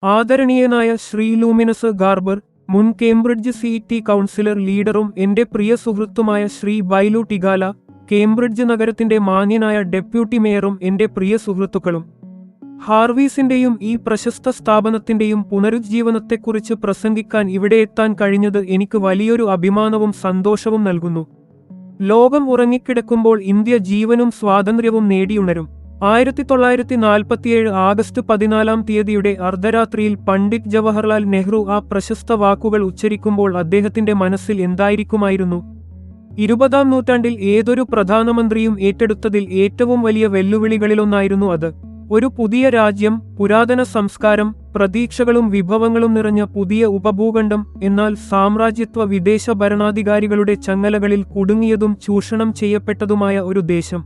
ആദരണീയനായ Shri luminous Garber, മുൻ Cambridge CET councillor ലീഡറും എന്റെ പ്രിയ സുഹൃത്തുമായ ശ്രീ ബൈലു ടിഗാല, കേംബ്രിഡ്ജ് നഗരത്തിന്റെ മാന്യനായ ഡെപ്യൂട്ടി മേയറും എന്റെ പ്രിയ സുഹൃത്തുക്കളും. ഹാർവീസിന്റെയും ഈ പ്രശസ്ത സ്ഥാപനത്തിന്റെയും പുനരുജ്ജീവനത്തെക്കുറിച്ച് പ്രസംഗിക്കാൻ ഇവിടെ എത്താൻ കഴിഞ്ഞത് എനിക്ക് വലിയൊരു അഭിമാനവും സന്തോഷവും നൽകുന്നു. ലോകം ഉറങ്ങിക്കിടക്കുമ്പോൾ ഇന്ത്യ ജീവനും സ്വാതന്ത്ര്യവും നേടിയുണരും. 1947 ആഗസ്റ്റ് 14 അർദ്ധരാത്രിയിൽ പണ്ഡിറ്റ് ജവഹർലാൽ നെഹ്റു ആ പ്രശസ്ത വാക്കുകൾ ഉച്ചരിക്കുമ്പോൾ അദ്ദേഹത്തിന്റെ മനസ്സിൽ എന്തായിരിക്കുമായിരുന്നു? 20-ാം നൂറ്റാണ്ടിൽ ഏതൊരു പ്രധാനമന്ത്രിയും ഏറ്റെടുത്തതിൽ ഏറ്റവും വലിയ വെല്ലുവിളികളിലൊന്നായിരുന്നു അത്. ഒരു പുതിയ രാജ്യം, പുരാതന സംസ്കാരം, പ്രതീക്ഷകളും വിഭവങ്ങളും നിറഞ്ഞ പുതിയ ഉപഭൂഖണ്ഡം, എന്നാൽ സാമ്രാജ്യത്വ വിദേശ ഭരണാധികാരികളുടെ ചങ്ങലകളിൽ കുടുങ്ങിയതും ചൂഷണം ചെയ്യപ്പെട്ടതുമായ ഒരു ദേശം.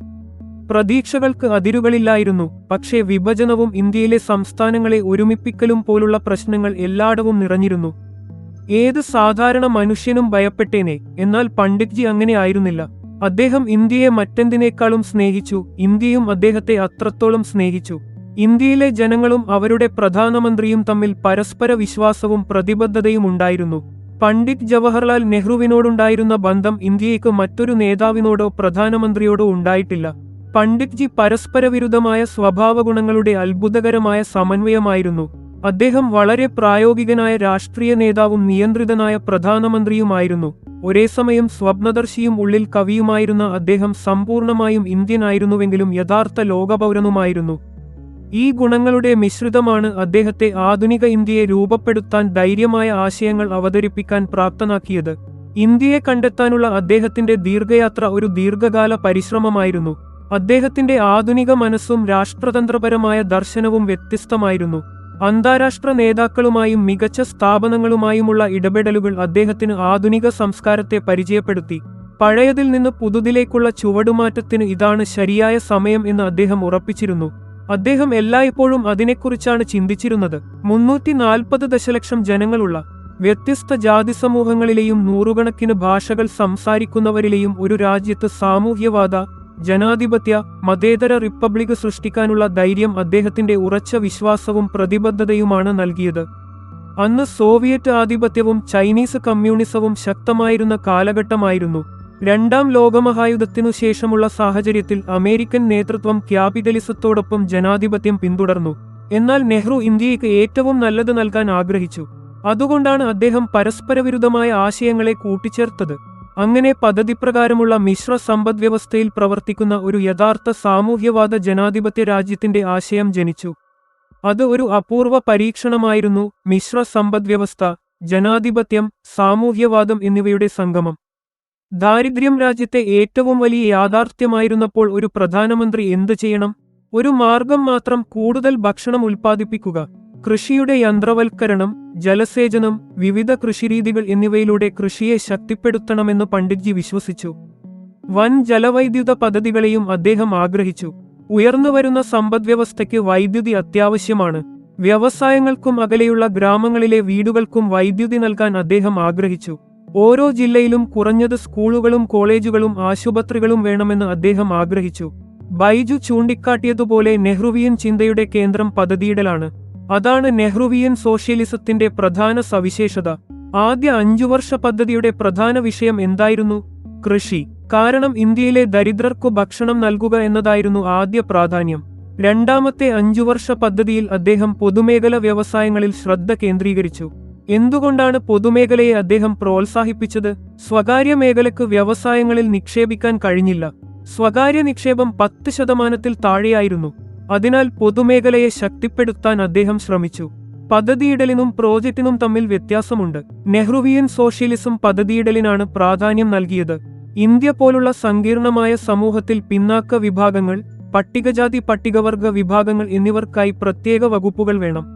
പ്രതീക്ഷകൾക്ക് അതിരുകളില്ലായിരുന്നു. പക്ഷേ വിഭജനവും ഇന്ത്യയിലെ സംസ്ഥാനങ്ങളെ ഒരുമിപ്പിക്കലും പോലുള്ള പ്രശ്നങ്ങൾ എല്ലായിടവും നിറഞ്ഞിരുന്നു. ഏത് സാധാരണ മനുഷ്യനും ഭയപ്പെട്ടേനെ. എന്നാൽ പണ്ഡിറ്റ്ജി അങ്ങനെ ആയിരുന്നില്ല. അദ്ദേഹം ഇന്ത്യയെ മറ്റെന്തിനേക്കാളും സ്നേഹിച്ചു. ഇന്ത്യയും അദ്ദേഹത്തെ അത്രത്തോളം സ്നേഹിച്ചു. ഇന്ത്യയിലെ ജനങ്ങളും അവരുടെ പ്രധാനമന്ത്രിയും തമ്മിൽ പരസ്പര വിശ്വാസവും പ്രതിബദ്ധതയും ഉണ്ടായിരുന്നു. പണ്ഡിറ്റ് ജവഹർലാൽ നെഹ്റുവിനോടുണ്ടായിരുന്ന ബന്ധം ഇന്ത്യയ്ക്ക് മറ്റൊരു നേതാവിനോടോ പ്രധാനമന്ത്രിയോടോ ഉണ്ടായിട്ടില്ല. പണ്ഡിറ്റ്ജി പരസ്പരവിരുദ്ധമായ സ്വഭാവഗുണങ്ങളുടെ അത്ഭുതകരമായ സമന്വയമായിരുന്നു. അദ്ദേഹം വളരെ പ്രായോഗികനായ രാഷ്ട്രീയ നേതാവും നിയന്ത്രിതനായ പ്രധാനമന്ത്രിയുമായിരുന്നു. ഒരേസമയം സ്വപ്നദർശിയും ഉള്ളിൽ കവിയുമായിരുന്ന അദ്ദേഹം സമ്പൂർണമായും ഇന്ത്യൻ ആയിരുന്നുവെങ്കിലും യഥാർത്ഥ ലോകപൗരനുമായിരുന്നു. ഈ ഗുണങ്ങളുടെ മിശ്രിതമാണ് അദ്ദേഹത്തെ ആധുനിക ഇന്ത്യയെ രൂപപ്പെടുത്താൻ ധൈര്യമായ ആശയങ്ങൾ അവതരിപ്പിക്കാൻ പ്രാപ്തനാക്കിയത്. ഇന്ത്യയെ കണ്ടെത്താനുള്ള അദ്ദേഹത്തിന്റെ ദീർഘയാത്ര ഒരു ദീർഘകാല പരിശ്രമമായിരുന്നു. അദ്ദേഹത്തിന്റെ ആധുനിക മനസ്സും രാഷ്ട്രതന്ത്രപരമായ ദർശനവും വ്യത്യസ്തമായിരുന്നു. അന്താരാഷ്ട്ര നേതാക്കളുമായും മികച്ച സ്ഥാപനങ്ങളുമായുമുള്ള ഇടപെടലുകൾ അദ്ദേഹത്തിന് ആധുനിക സംസ്കാരത്തെ പരിചയപ്പെടുത്തി. പഴയതിൽ നിന്ന് പുതുതിലേക്കുള്ള ചുവടുമാറ്റത്തിന് ഇതാണ് ശരിയായ സമയം എന്ന് അദ്ദേഹം ഉറപ്പിച്ചിരുന്നു. അദ്ദേഹം എല്ലായ്പ്പോഴും അതിനെക്കുറിച്ചാണ് ചിന്തിച്ചിരുന്നത്. 340 ദശലക്ഷം ജനങ്ങളുള്ള വ്യത്യസ്ത ജാതി സമൂഹങ്ങളിലെയും നൂറുകണക്കിന് ഭാഷകൾ സംസാരിക്കുന്നവരിലെയും ഒരു രാജ്യത്ത് സാമൂഹ്യവാദ, ജനാധിപത്യ, മതേതര റിപ്പബ്ലിക് സൃഷ്ടിക്കാനുള്ള ധൈര്യം അദ്ദേഹത്തിന്റെ ഉറച്ച വിശ്വാസവും പ്രതിബദ്ധതയുമാണ് നൽകിയത്. അന്ന് സോവിയറ്റ് ആധിപത്യവും ചൈനീസ് കമ്മ്യൂണിസവും ശക്തമായിരുന്ന കാലഘട്ടമായിരുന്നു. രണ്ടാം ലോകമഹായുദ്ധത്തിനു ശേഷമുള്ള സാഹചര്യത്തിൽ അമേരിക്കൻ നേതൃത്വം ക്യാപിറ്റലിസത്തോടൊപ്പം ജനാധിപത്യം പിന്തുടർന്നു. എന്നാൽ നെഹ്റു ഇന്ത്യയ്ക്ക് ഏറ്റവും നല്ലത് നൽകാൻ ആഗ്രഹിച്ചു. അതുകൊണ്ടാണ് അദ്ദേഹം പരസ്പരവിരുദ്ധമായ ആശയങ്ങളെ കൂട്ടിച്ചേർത്തത്. അങ്ങനെ പദ്ധതിപ്രകാരമുള്ള മിശ്ര സമ്പദ്വ്യവസ്ഥയിൽ പ്രവർത്തിക്കുന്ന ഒരു യഥാർത്ഥ സാമൂഹ്യവാദ ജനാധിപത്യ രാജ്യത്തിന്റെ ആശയം ജനിച്ചു. അത് ഒരു അപൂർവ പരീക്ഷണമായിരുന്നു. മിശ്ര സമ്പദ്വ്യവസ്ഥ, ജനാധിപത്യം, സാമൂഹ്യവാദം എന്നിവയുടെ സംഗമം. ദാരിദ്ര്യം രാജ്യത്തെ ഏറ്റവും വലിയ യാഥാർത്ഥ്യമായിരുന്നപ്പോൾ ഒരു പ്രധാനമന്ത്രി എന്തു ചെയ്യണം? ഒരു മാർഗം മാത്രം: കൂടുതൽ ഭക്ഷണം ഉൽപ്പാദിപ്പിക്കുക. കൃഷിയുടെ യന്ത്രവൽക്കരണം, ജലസേചനം, വിവിധ കൃഷിരീതികൾ എന്നിവയിലൂടെ കൃഷിയെ ശക്തിപ്പെടുത്തണമെന്ന് പണ്ഡിറ്റ്ജി വിശ്വസിച്ചു. വൻ ജലവൈദ്യുത പദ്ധതികളെയും അദ്ദേഹം ആഗ്രഹിച്ചു. ഉയർന്നുവരുന്ന സമ്പദ്വ്യവസ്ഥയ്ക്ക് വൈദ്യുതി അത്യാവശ്യമാണ്. വ്യവസായങ്ങൾക്കും അകലെയുള്ള ഗ്രാമങ്ങളിലെ വീടുകൾക്കും വൈദ്യുതി നൽകാൻ അദ്ദേഹം ആഗ്രഹിച്ചു. ഓരോ ജില്ലയിലും കുറഞ്ഞത് സ്കൂളുകളും കോളേജുകളും ആശുപത്രികളും വേണമെന്ന് അദ്ദേഹം ആഗ്രഹിച്ചു. ബൈജു ചൂണ്ടിക്കാട്ടിയതുപോലെ നെഹ്റുവിയൻ ചിന്തയുടെ കേന്ദ്രം പദ്ധതിയിടലാണ്. അതാണ് നെഹ്റുവിയൻ സോഷ്യലിസത്തിന്റെ പ്രധാന സവിശേഷത. ആദ്യ 5 വർഷ പദ്ധതിയുടെ പ്രധാന വിഷയം എന്തായിരുന്നു? കൃഷി. കാരണം ഇന്ത്യയിലെ ദരിദ്രർക്കു ഭക്ഷണം നൽകുക എന്നതായിരുന്നു ആദ്യ പ്രാധാന്യം. രണ്ടാമത്തെ 5 വർഷ പദ്ധതിയിൽ അദ്ദേഹം പൊതുമേഖല വ്യവസായങ്ങളിൽ ശ്രദ്ധ കേന്ദ്രീകരിച്ചു. എന്തുകൊണ്ടാണ് പൊതുമേഖലയെ അദ്ദേഹം പ്രോത്സാഹിപ്പിച്ചത്? സ്വകാര്യ മേഖലയ്ക്ക് വ്യവസായങ്ങളിൽ നിക്ഷേപിക്കാൻ കഴിഞ്ഞില്ല. സ്വകാര്യ നിക്ഷേപം 10% താഴെയായിരുന്നു. അതിനാൽ പൊതുമേഖലയെ ശക്തിപ്പെടുത്താൻ അദ്ദേഹം ശ്രമിച്ചു. പദ്ധതിയിടലിനും പ്രോജക്റ്റിനും തമ്മിൽ വ്യത്യാസമുണ്ട്. നെഹ്റുവിയൻ സോഷ്യലിസം പദ്ധതിയിടലിനാണ് പ്രാധാന്യം നൽകിയത്. ഇന്ത്യ പോലുള്ള സങ്കീർണമായ സമൂഹത്തിൽ പിന്നാക്ക വിഭാഗങ്ങൾ, പട്ടികജാതി പട്ടികവർഗ വിഭാഗങ്ങൾ എന്നിവർക്കായി പ്രത്യേക വകുപ്പുകൾ വേണം.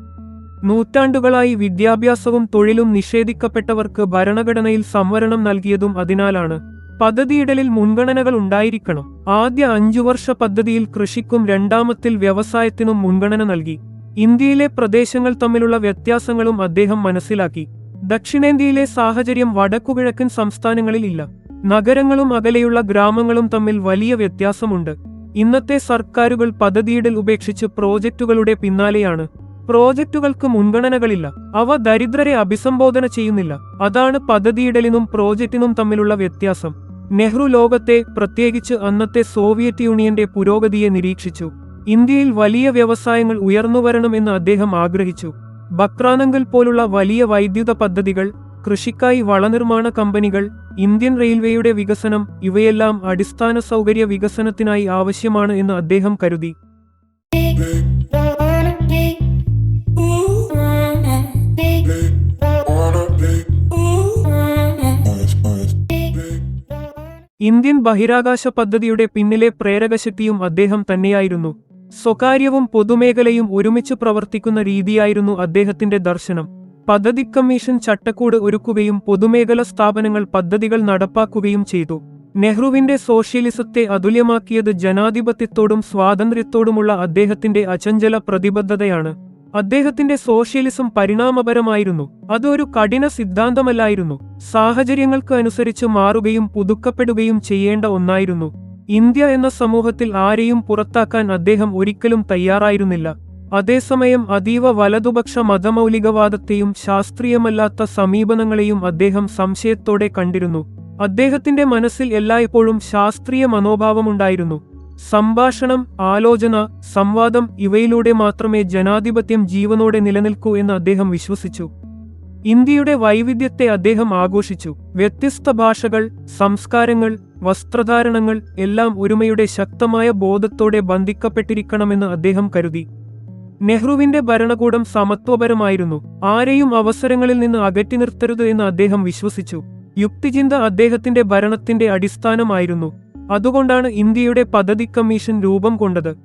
നൂറ്റാണ്ടുകളായി വിദ്യാഭ്യാസവും തൊഴിലും നിഷേധിക്കപ്പെട്ടവർക്ക് ഭരണഘടനയിൽ സംവരണം നൽകിയതും അതിനാലാണ്. പദ്ധതിയിടലിൽ മുൻഗണനകൾ ഉണ്ടായിരിക്കണം. ആദ്യ 5 വർഷ പദ്ധതിയിൽ കൃഷിക്കും രണ്ടാമത്തിൽ വ്യവസായത്തിനും മുൻഗണന നൽകി. ഇന്ത്യയിലെ പ്രദേശങ്ങൾ തമ്മിലുള്ള വ്യത്യാസങ്ങളും അദ്ദേഹം മനസ്സിലാക്കി. ദക്ഷിണേന്ത്യയിലെ സാഹചര്യം വടക്കുകിഴക്കൻ സംസ്ഥാനങ്ങളിൽ ഇല്ല. നഗരങ്ങളും അകലെയുള്ള ഗ്രാമങ്ങളും തമ്മിൽ വലിയ വ്യത്യാസമുണ്ട്. ഇന്നത്തെ സർക്കാരുകൾ പദ്ധതിയിടൽ ഉപേക്ഷിച്ച് പ്രോജക്റ്റുകളുടെ പിന്നാലെയാണ്. പ്രോജക്റ്റുകൾക്ക് മുൻഗണനകളില്ല. അവ ദരിദ്രരെ അഭിസംബോധന ചെയ്യുന്നില്ല. അതാണ് പദ്ധതിയിടലിനും പ്രോജക്റ്റിനും തമ്മിലുള്ള വ്യത്യാസം. നെഹ്റു ലോകത്തെ, പ്രത്യേകിച്ച് അന്നത്തെ സോവിയറ്റ് യൂണിയന്റെ പുരോഗതിയെ നിരീക്ഷിച്ചു. ഇന്ത്യയിൽ വലിയ വ്യവസായങ്ങൾ ഉയർന്നുവരണമെന്ന് അദ്ദേഹം ആഗ്രഹിച്ചു. ബക്രാനങ്കൽ പോലുള്ള വലിയ വൈദ്യുത പദ്ധതികൾ, കൃഷിക്കായി വളനിർമ്മാണ കമ്പനികൾ, ഇന്ത്യൻ റെയിൽവേയുടെ വികസനം, ഇവയെല്ലാം അടിസ്ഥാന സൗകര്യ വികസനത്തിനായി ആവശ്യമാണ് എന്ന് അദ്ദേഹം കരുതി. ഇന്ത്യൻ ബഹിരാകാശ പദ്ധതിയുടെ പിന്നിലെ പ്രേരകശക്തിയും അദ്ദേഹം തന്നെയായിരുന്നു. സ്വകാര്യവും പൊതുമേഖലയും ഒരുമിച്ച് പ്രവർത്തിക്കുന്ന രീതിയായിരുന്നു അദ്ദേഹത്തിന്റെ ദർശനം. പദ്ധതി കമ്മീഷൻ ചട്ടക്കൂട് ഒരുക്കുകയും പൊതുമേഖല സ്ഥാപനങ്ങൾ പദ്ധതികൾ നടപ്പാക്കുകയും ചെയ്തു. നെഹ്റുവിന്റെ സോഷ്യലിസത്തെ അതുല്യമാക്കിയത് ജനാധിപത്യത്തോടും സ്വാതന്ത്ര്യത്തോടുമുള്ള അദ്ദേഹത്തിന്റെ അചഞ്ചല പ്രതിബദ്ധതയാണ്. അദ്ദേഹത്തിന്റെ സോഷ്യലിസം പരിണാമപരമായിരുന്നു. അത് ഒരു കഠിന സിദ്ധാന്തമല്ലായിരുന്നു. സാഹചര്യങ്ങൾക്ക് അനുസരിച്ച് മാറുകയും പുതുക്കപ്പെടുകയും ചെയ്യേണ്ട ഒന്നായിരുന്നു. ഇന്ത്യ എന്ന സമൂഹത്തിൽ ആരെയും പുറത്താക്കാൻ അദ്ദേഹം ഒരിക്കലും തയ്യാറായിരുന്നില്ല. അതേസമയം അതീവ വലതുപക്ഷ മതമൗലികവാദത്തെയും ശാസ്ത്രീയമല്ലാത്ത സമീപനങ്ങളെയും അദ്ദേഹം സംശയത്തോടെ കണ്ടിരുന്നു. അദ്ദേഹത്തിന്റെ മനസ്സിൽ എല്ലായ്പ്പോഴും ശാസ്ത്രീയ മനോഭാവമുണ്ടായിരുന്നു. സംഭാഷണം, ആലോചന, സംവാദം ഇവയിലൂടെ മാത്രമേ ജനാധിപത്യം ജീവനോടെ നിലനിൽക്കൂ എന്ന് അദ്ദേഹം വിശ്വസിച്ചു. ഇന്ത്യയുടെ വൈവിധ്യത്തെ അദ്ദേഹം ആഘോഷിച്ചു. വ്യത്യസ്ത ഭാഷകൾ, സംസ്കാരങ്ങൾ, വസ്ത്രധാരണങ്ങൾ എല്ലാം ഒരുമയുടെ ശക്തമായ ബോധത്തോടെ ബന്ധിക്കപ്പെട്ടിരിക്കണമെന്ന് അദ്ദേഹം കരുതി. നെഹ്റുവിന്റെ ഭരണകൂടം സമത്വപരമായിരുന്നു. ആരെയും അവസരങ്ങളിൽ നിന്ന് അകറ്റി നിർത്തരുത് എന്ന് അദ്ദേഹം വിശ്വസിച്ചു. യുക്തിചിന്ത അദ്ദേഹത്തിന്റെ ഭരണത്തിന്റെ അടിസ്ഥാനമായിരുന്നു. അതുകൊണ്ടാണ് ഇന്ത്യയുടെ പദ്ധതി കമ്മീഷൻ രൂപം കൊണ്ടത്.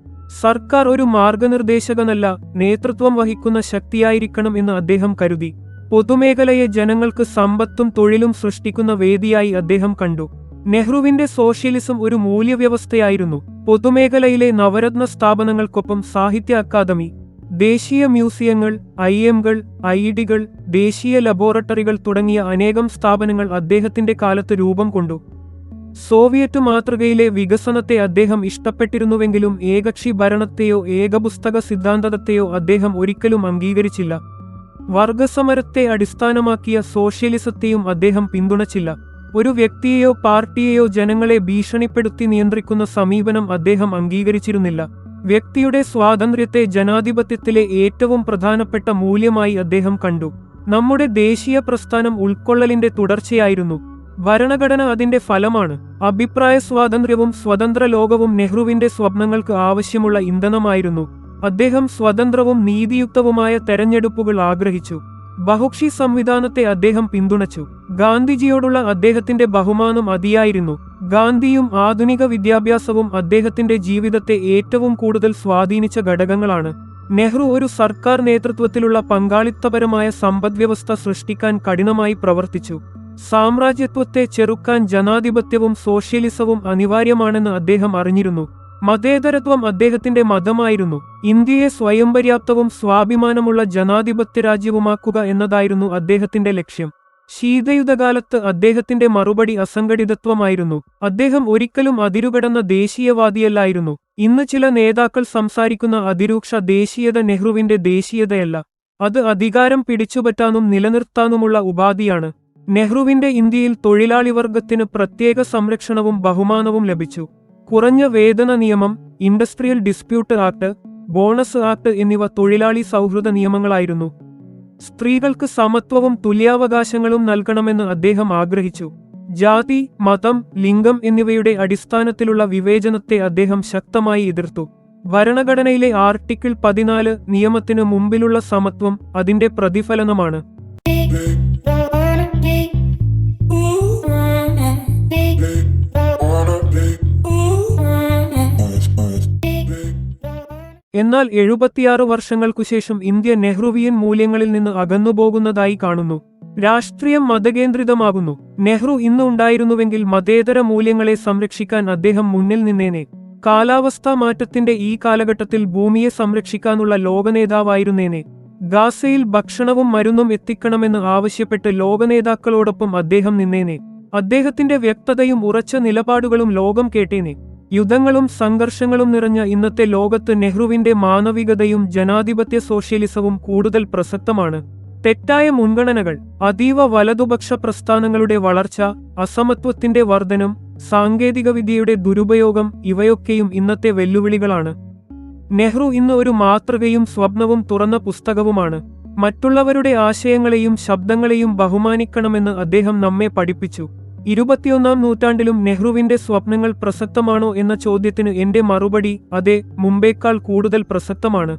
സർക്കാർ ഒരു മാർഗനിർദ്ദേശകനല്ല, നേതൃത്വം വഹിക്കുന്ന ശക്തിയായിരിക്കണം എന്ന് അദ്ദേഹം കരുതി. പൊതുമേഖലയെ ജനങ്ങൾക്ക് സമ്പത്തും തൊഴിലും സൃഷ്ടിക്കുന്ന വേദിയായി അദ്ദേഹം കണ്ടു. നെഹ്റുവിന്റെ സോഷ്യലിസം ഒരു മൂല്യവ്യവസ്ഥയായിരുന്നു. പൊതുമേഖലയിലെ നവരത്ന സ്ഥാപനങ്ങൾക്കൊപ്പം സാഹിത്യ അക്കാദമി, ദേശീയ മ്യൂസിയങ്ങൾ, IIMകൾ, IITകൾ, ദേശീയ ലബോറട്ടറികൾ തുടങ്ങിയ അനേകം സ്ഥാപനങ്ങൾ അദ്ദേഹത്തിന്റെ കാലത്ത് രൂപം കൊണ്ടു. സോവിയറ്റ് മാതൃകയിലെ വികസനത്തെ അദ്ദേഹം ഇഷ്ടപ്പെട്ടിരുന്നുവെങ്കിലും ഏകകക്ഷി ഭരണത്തെയോ ഏകപുസ്തക സിദ്ധാന്തത്തെയോ അദ്ദേഹം ഒരിക്കലും അംഗീകരിച്ചില്ല. വർഗസമരത്തെ അടിസ്ഥാനമാക്കിയ സോഷ്യലിസത്തെയും അദ്ദേഹം പിന്തുണച്ചില്ല. ഒരു വ്യക്തിയെയോ പാർട്ടിയെയോ ജനങ്ങളെ ഭീഷണിപ്പെടുത്തി നിയന്ത്രിക്കുന്ന സമീപനം അദ്ദേഹം അംഗീകരിച്ചിരുന്നില്ല. വ്യക്തിയുടെ സ്വാതന്ത്ര്യത്തെ ജനാധിപത്യത്തിലെ ഏറ്റവും പ്രധാനപ്പെട്ട മൂല്യമായി അദ്ദേഹം കണ്ടു. നമ്മുടെ ദേശീയ പ്രസ്ഥാനം ഉൾക്കൊള്ളലിന്റെ തുടർച്ചയായിരുന്നു. ഭരണഘടന അതിന്റെ ഫലമാണ്. അഭിപ്രായ സ്വാതന്ത്ര്യവും സ്വതന്ത്ര ലോകവും നെഹ്റുവിന്റെ സ്വപ്നങ്ങൾക്ക് ആവശ്യമുള്ള ഇന്ധനമായിരുന്നു. അദ്ദേഹം സ്വതന്ത്രവും നീതിയുക്തവുമായ തെരഞ്ഞെടുപ്പുകൾ ആഗ്രഹിച്ചു. ബഹുകക്ഷി സംവിധാനത്തെ അദ്ദേഹം പിന്തുണച്ചു. ഗാന്ധിജിയോടുള്ള അദ്ദേഹത്തിന്റെ ബഹുമാനം അതിയായിരുന്നു. ഗാന്ധിയും ആധുനിക വിദ്യാഭ്യാസവും അദ്ദേഹത്തിന്റെ ജീവിതത്തെ ഏറ്റവും കൂടുതൽ സ്വാധീനിച്ച ഘടകങ്ങളാണ്. നെഹ്റു ഒരു സർക്കാർ നേതൃത്വത്തിലുള്ള പങ്കാളിത്തപരമായ സമ്പദ്വ്യവസ്ഥ സൃഷ്ടിക്കാൻ കഠിനമായി പ്രവർത്തിച്ചു. സാമ്രാജ്യത്വത്തെ ചെറുക്കാൻ ജനാധിപത്യവും സോഷ്യലിസവും അനിവാര്യമാണെന്ന് അദ്ദേഹം അറിഞ്ഞിരുന്നു. മതേതരത്വം അദ്ദേഹത്തിന്റെ മതമായിരുന്നു. ഇന്ത്യയെ സ്വയംപര്യാപ്തവും സ്വാഭിമാനമുള്ള ജനാധിപത്യ രാജ്യവുമാക്കുക എന്നതായിരുന്നു അദ്ദേഹത്തിന്റെ ലക്ഷ്യം. ശീതയുദ്ധകാലത്ത് അദ്ദേഹത്തിന്റെ മറുപടി അസംഘടിതത്വമായിരുന്നു. അദ്ദേഹം ഒരിക്കലും അതിരുകടന്ന ദേശീയവാദിയല്ലായിരുന്നു. ഇന്ന് ചില നേതാക്കൾ സംസാരിക്കുന്ന അതിരൂക്ഷ ദേശീയത നെഹ്റുവിന്റെ ദേശീയതയല്ല. അത് അധികാരം പിടിച്ചുപറ്റാനും നിലനിർത്താനുമുള്ള ഉപാധിയാണ്. നെഹ്റുവിന്റെ ഇന്ത്യയിൽ തൊഴിലാളിവർഗത്തിന് പ്രത്യേക സംരക്ഷണവും ബഹുമാനവും ലഭിച്ചു. കുറഞ്ഞ വേതന നിയമം, industrial dispute act, bonus act എന്നിവ തൊഴിലാളി സൗഹൃദ നിയമങ്ങളായിരുന്നു. സ്ത്രീകൾക്ക് സമത്വവും തുല്യാവകാശങ്ങളും നൽകണമെന്ന് അദ്ദേഹം ആഗ്രഹിച്ചു. ജാതി, മതം, ലിംഗം എന്നിവയുടെ അടിസ്ഥാനത്തിലുള്ള വിവേചനത്തെ അദ്ദേഹം ശക്തമായി എതിർത്തു. ഭരണഘടനയിലെ ആർട്ടിക്കിൾ 14 നിയമത്തിനു മുമ്പിലുള്ള സമത്വം അതിന്റെ പ്രതിഫലനമാണ്. എന്നാൽ 76 വർഷങ്ങൾക്കുശേഷം ഇന്ത്യ നെഹ്റുവിയൻ മൂല്യങ്ങളിൽ നിന്ന് അകന്നുപോകുന്നതായി കാണുന്നു. രാഷ്ട്രീയം മതകേന്ദ്രിതമാകുന്നു. നെഹ്റു ഇന്ന് ഉണ്ടായിരുന്നുവെങ്കിൽ മതേതര മൂല്യങ്ങളെ സംരക്ഷിക്കാൻ അദ്ദേഹം മുന്നിൽ നിന്നേനെ. കാലാവസ്ഥാ മാറ്റത്തിന്റെ ഈ കാലഘട്ടത്തിൽ ഭൂമിയെ സംരക്ഷിക്കാനുള്ള ലോകനേതാവായിരുന്നേനെ. ഗാസയിൽ ഭക്ഷണവും മരുന്നും എത്തിക്കണമെന്ന് ആവശ്യപ്പെട്ട് ലോകനേതാക്കളോടൊപ്പം അദ്ദേഹം നിന്നേനെ. അദ്ദേഹത്തിന്റെ വ്യക്തതയും ഉറച്ച നിലപാടുകളും ലോകം കേട്ടേനെ. യുദ്ധങ്ങളും സംഘർഷങ്ങളും നിറഞ്ഞ ഇന്നത്തെ ലോകത്ത് നെഹ്റുവിന്റെ മാനവികതയും ജനാധിപത്യ സോഷ്യലിസവും കൂടുതൽ പ്രസക്തമാണ്. തെറ്റായ മുൻഗണനകൾ, അതീവ വലതുപക്ഷ പ്രസ്ഥാനങ്ങളുടെ വളർച്ച, അസമത്വത്തിന്റെ വർധനം, സാങ്കേതികവിദ്യയുടെ ദുരുപയോഗം ഇവയൊക്കെയും ഇന്നത്തെ വെല്ലുവിളികളാണ്. നെഹ്റു ഇന്ന് ഒരു മാതൃകയും സ്വപ്നവും തുറന്ന പുസ്തകവുമാണ്. മറ്റുള്ളവരുടെ ആശയങ്ങളെയും ശബ്ദങ്ങളെയും ബഹുമാനിക്കണമെന്ന് അദ്ദേഹം നമ്മെ പഠിപ്പിച്ചു. 21-ാം നൂറ്റാണ്ടിലും നെഹ്റുവിന്റെ സ്വപ്നങ്ങൾ പ്രസക്തമാണോ എന്ന ചോദ്യത്തിന് എന്റെ മറുപടി അതെ, മുമ്പേക്കാൾ കൂടുതൽ പ്രസക്തമാണ്.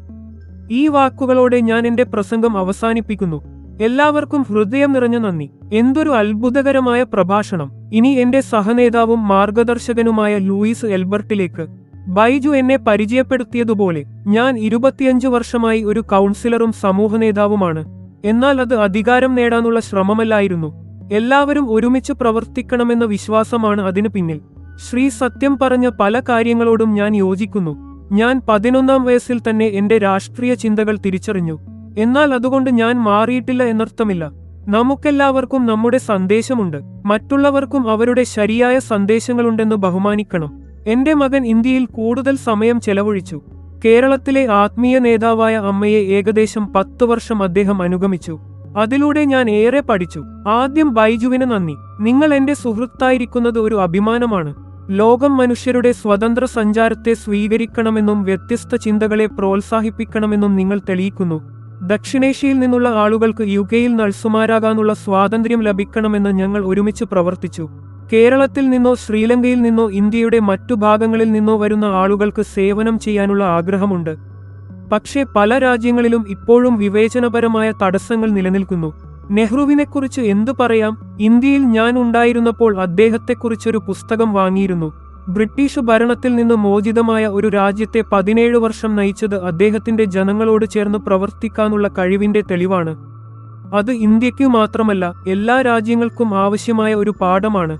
ഈ വാക്കുകളോടെ ഞാൻ എന്റെ പ്രസംഗം അവസാനിപ്പിക്കുന്നു. എല്ലാവർക്കും ഹൃദയം നിറഞ്ഞ നന്ദി. എന്തൊരു അത്ഭുതകരമായ പ്രഭാഷണം. ഇനി എന്റെ സഹനേതാവും മാർഗദർശകനുമായ ലൂയിസ് എൽബർട്ടിലേക്ക്. ബൈജു എന്നെ പരിചയപ്പെടുത്തിയതുപോലെ ഞാൻ 25 വർഷമായി ഒരു കൗൺസിലറും സമൂഹനേതാവുമാണ്. എന്നാൽ അത് അധികാരം നേടാനുള്ള ശ്രമമല്ലായിരുന്നു. എല്ലാവരും ഒരുമിച്ച് പ്രവർത്തിക്കണമെന്ന വിശ്വാസമാണ് അതിനു പിന്നിൽ. ശ്രീ സത്യം പറഞ്ഞ പല കാര്യങ്ങളോടും ഞാൻ യോജിക്കുന്നു. ഞാൻ 11-ാം വയസ്സിൽ തന്നെ എന്റെ രാഷ്ട്രീയ ചിന്തകൾ തിരിച്ചറിഞ്ഞു. എന്നാൽ അതുകൊണ്ട് ഞാൻ മാറിയിട്ടില്ല എന്നർത്ഥമില്ല. നമുക്കെല്ലാവർക്കും നമ്മുടെ സന്ദേശമുണ്ട്. മറ്റുള്ളവർക്കും അവരുടെ ശരിയായ സന്ദേശങ്ങളുണ്ടെന്ന് ബഹുമാനിക്കണം. എന്റെ മകൻ ഇന്ത്യയിൽ കൂടുതൽ സമയം ചെലവഴിച്ചു. കേരളത്തിലെ ആത്മീയ നേതാവായ അമ്മയെ ഏകദേശം 10 വർഷം അദ്ദേഹം അനുഗമിച്ചു. അതിലൂടെ ഞാൻ ഏറെ പഠിച്ചു. ആദ്യം ബൈജുവിന് നന്ദി. നിങ്ങൾ എന്റെ സുഹൃത്തായിരിക്കുന്നത് ഒരു അഭിമാനമാണ്. ലോകം മനുഷ്യരുടെ സ്വതന്ത്ര സഞ്ചാരത്തെ സ്വീകരിക്കണമെന്നും വ്യത്യസ്ത ചിന്തകളെ പ്രോത്സാഹിപ്പിക്കണമെന്നും നിങ്ങൾ തെളിയിക്കുന്നു. ദക്ഷിണേഷ്യയിൽ നിന്നുള്ള ആളുകൾക്ക് യുകെയിൽ നഴ്സുമാരാകാനുള്ള സ്വാതന്ത്ര്യം ലഭിക്കണമെന്ന് ഞങ്ങൾ ഒരുമിച്ച് പ്രവർത്തിച്ചു. കേരളത്തിൽ നിന്നോ ശ്രീലങ്കയിൽ നിന്നോ ഇന്ത്യയുടെ മറ്റു ഭാഗങ്ങളിൽ നിന്നോ വരുന്ന ആളുകൾക്ക് സേവനം ചെയ്യാനുള്ള ആഗ്രഹമുണ്ട്. പക്ഷേ പല രാജ്യങ്ങളിലും ഇപ്പോഴും വിവേചനപരമായ തടസ്സങ്ങൾ നിലനിൽക്കുന്നു. നെഹ്റുവിനെക്കുറിച്ച് എന്തു പറയാം? ഇന്ത്യയിൽ ഞാൻ ഉണ്ടായിരുന്നപ്പോൾ അദ്ദേഹത്തെക്കുറിച്ചൊരു പുസ്തകം വാങ്ങിയിരുന്നു. ബ്രിട്ടീഷ് ഭരണത്തിൽ നിന്ന് മോചിതമായ ഒരു രാജ്യത്തെ 17 വർഷം നയിച്ചത് അദ്ദേഹത്തിന്റെ ജനങ്ങളോട് ചേർന്ന് പ്രവർത്തിക്കാനുള്ള കഴിവിന്റെ തെളിവാണ്. അത് ഇന്ത്യയ്ക്കു മാത്രമല്ല എല്ലാ രാജ്യങ്ങൾക്കും ആവശ്യമായ ഒരു പാഠമാണ്.